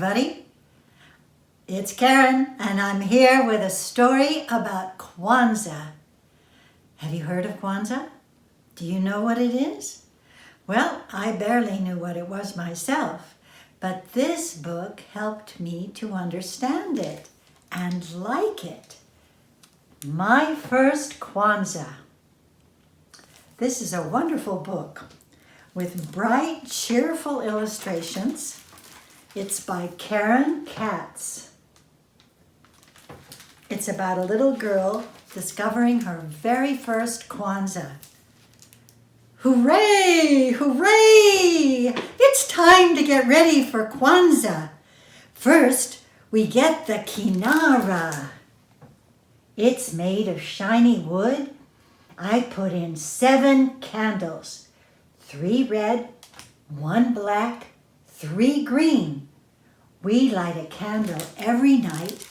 everybody. It's Karen, and I'm here with a story about Kwanzaa. Have you heard of Kwanzaa? Do you know what it is? Well, I barely knew what it was myself, but this book helped me to understand it and like it. My First Kwanzaa. This is a wonderful book with bright, cheerful illustrations. It's by Karen Katz. It's about a little girl discovering her very first Kwanzaa. Hooray! Hooray! It's time to get ready for Kwanzaa. First, we get the kinara. It's made of shiny wood. I put in 7 candles, 3 red, 1 black, 3 green. We light a candle every night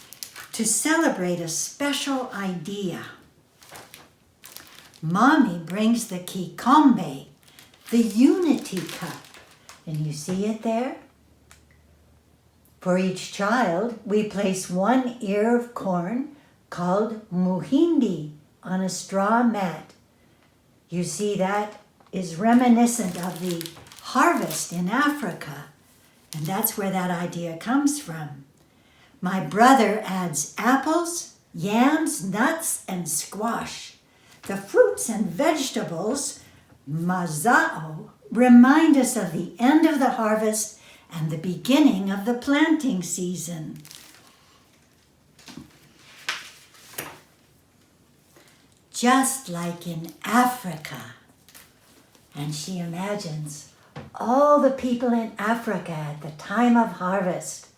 to celebrate a special idea. Mommy brings the kikombe, the unity cup, and you see it there? For each child, we place 1 ear of corn called muhindi on a straw mat. You see, that is reminiscent of the harvest in Africa, and that's where that idea comes from. My brother adds apples, yams, nuts, and squash. The fruits and vegetables, mazao, remind us of the end of the harvest and the beginning of the planting season. Just like in Africa. And she imagines all the people in Africa at the time of harvest,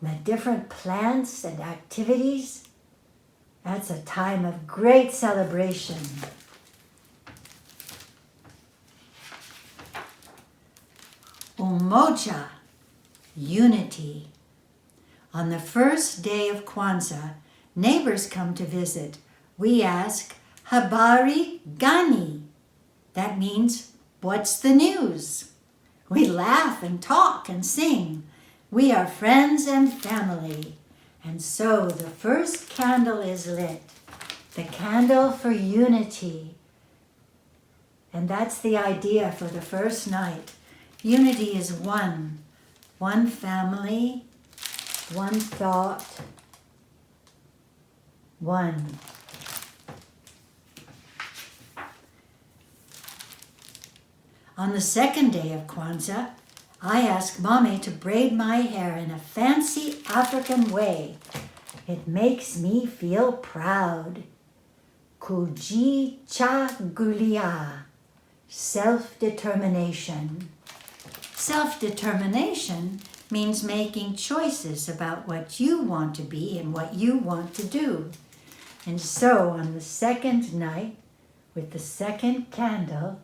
the different plants and activities. That's a time of great celebration. Umoja, unity. On the first day of Kwanzaa, neighbors come to visit. We ask, Habari gani? That means, what's the news? We laugh and talk and sing. We are friends and family. And so the first candle is lit, the candle for unity. And that's the idea for the first night. Unity is one family, one thought, one. On the second day of Kwanzaa, I ask Mommy to braid my hair in a fancy African way. It makes me feel proud. Kujichagulia, self-determination. Self-determination means making choices about what you want to be and what you want to do. And so on the second night, with the second candle,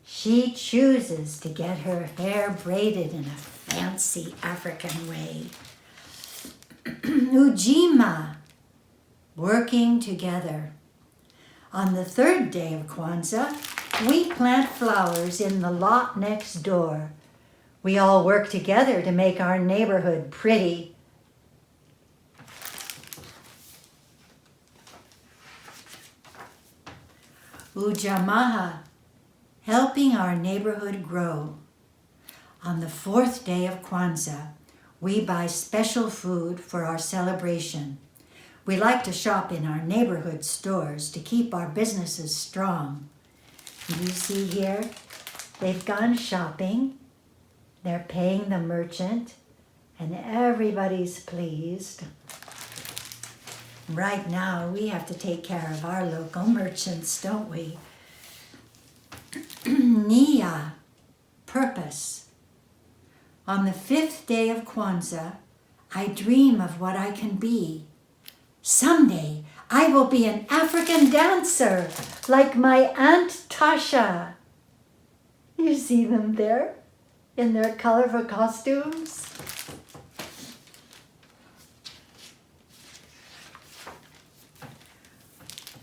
she chooses to get her hair braided in a fancy African way. Ujima, working together. On the third day of Kwanzaa, we plant flowers in the lot next door. We all work together to make our neighborhood pretty. Ujamaha, helping our neighborhood grow. On the 4th day of Kwanzaa, we buy special food for our celebration. We like to shop in our neighborhood stores to keep our businesses strong. You see here, they've gone shopping, they're paying the merchant, and everybody's pleased. Right now, we have to take care of our local merchants, don't we? Nia, purpose. On the 5th day of Kwanzaa, I dream of what I can be. Someday, I will be an African dancer, like my Aunt Tasha. You see them there, in their colorful costumes?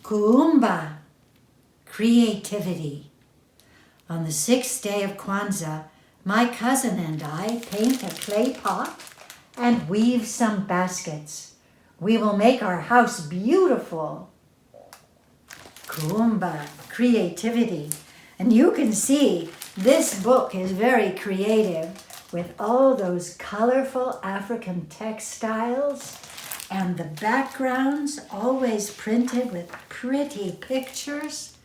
Kuumba, creativity. On the 6th day of Kwanzaa, My cousin and I paint a clay pot and weave some baskets. We will make our house beautiful. Kuumba, creativity. And you can see this book is very creative with all those colorful African textiles and the backgrounds always printed with pretty pictures.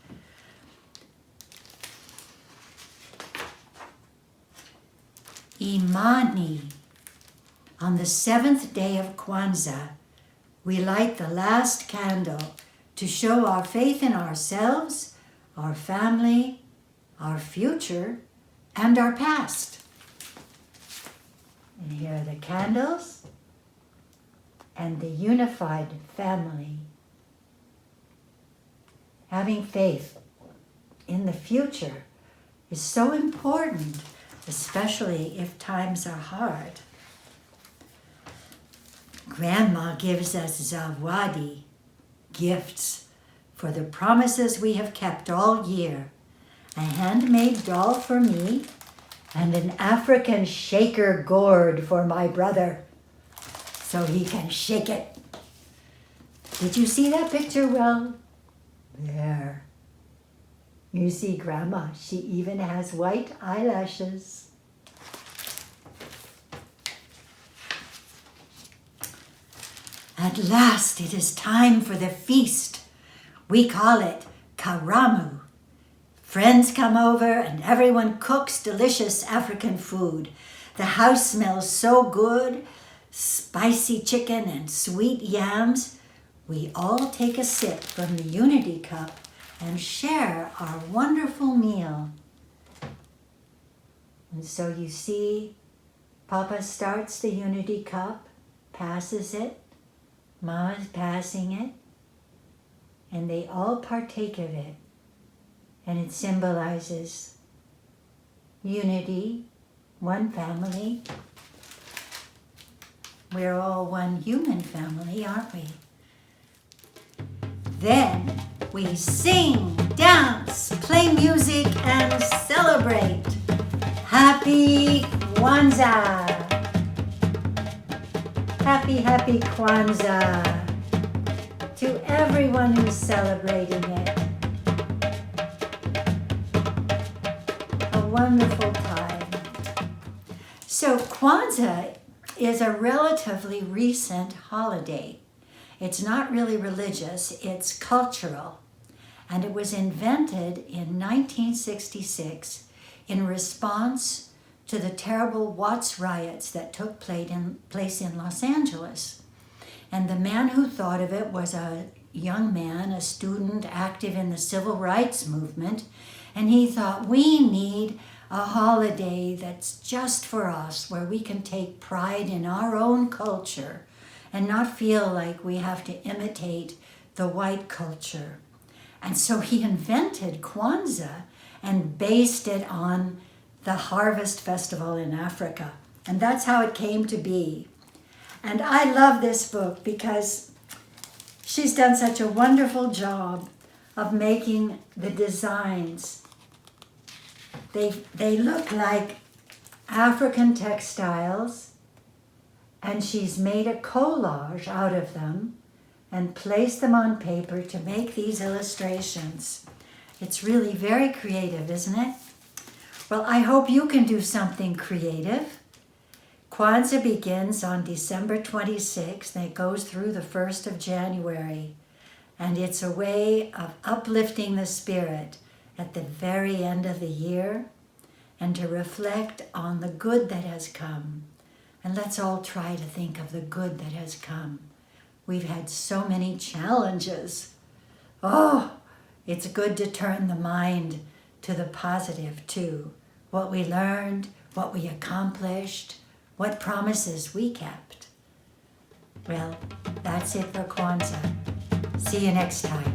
Imani. On the 7th day of Kwanzaa, we light the last candle to show our faith in ourselves, our family, our future, and our past. And here are the candles and the unified family. Having faith in the future is so important, especially if times are hard. Grandma gives us zawadi, gifts, for the promises we have kept all year. A handmade doll for me and an African shaker gourd for my brother so he can shake it. Did you see that picture well? There. You see Grandma, she even has white eyelashes. At last it is time for the feast. We call it Karamu. Friends come over and everyone cooks delicious African food. The house smells so good, spicy chicken and sweet yams. We all take a sip from the unity cup and share our wonderful meal. And so you see, Papa starts the unity cup, passes it, Mama's passing it, and they all partake of it. And it symbolizes unity, one family. We're all one human family, aren't we? Then we sing, dance, play music, and celebrate. Happy Kwanzaa! Happy Kwanzaa to everyone who's celebrating it. A wonderful time. So Kwanzaa is a relatively recent holiday. It's not really religious, it's cultural. And it was invented in 1966 in response to the terrible Watts riots that took place in Los Angeles. And the man who thought of it was a young man, a student active in the civil rights movement, and he thought, we need a holiday that's just for us, where we can take pride in our own culture and not feel like we have to imitate the white culture. And so he invented Kwanzaa and based it on the harvest festival in Africa. And that's how it came to be. And I love this book because she's done such a wonderful job of making the designs. They look like African textiles, and she's made a collage out of them and placed them on paper to make these illustrations. It's really very creative, isn't it? Well, I hope you can do something creative. Kwanzaa begins on December 26th and it goes through the 1st of January. And it's a way of uplifting the spirit at the very end of the year and to reflect on the good that has come. And let's all try to think of the good that has come. We've had so many challenges. Oh, it's good to turn the mind to the positive too. What we learned, what we accomplished, what promises we kept. Well, that's it for Kwanzaa. See you next time.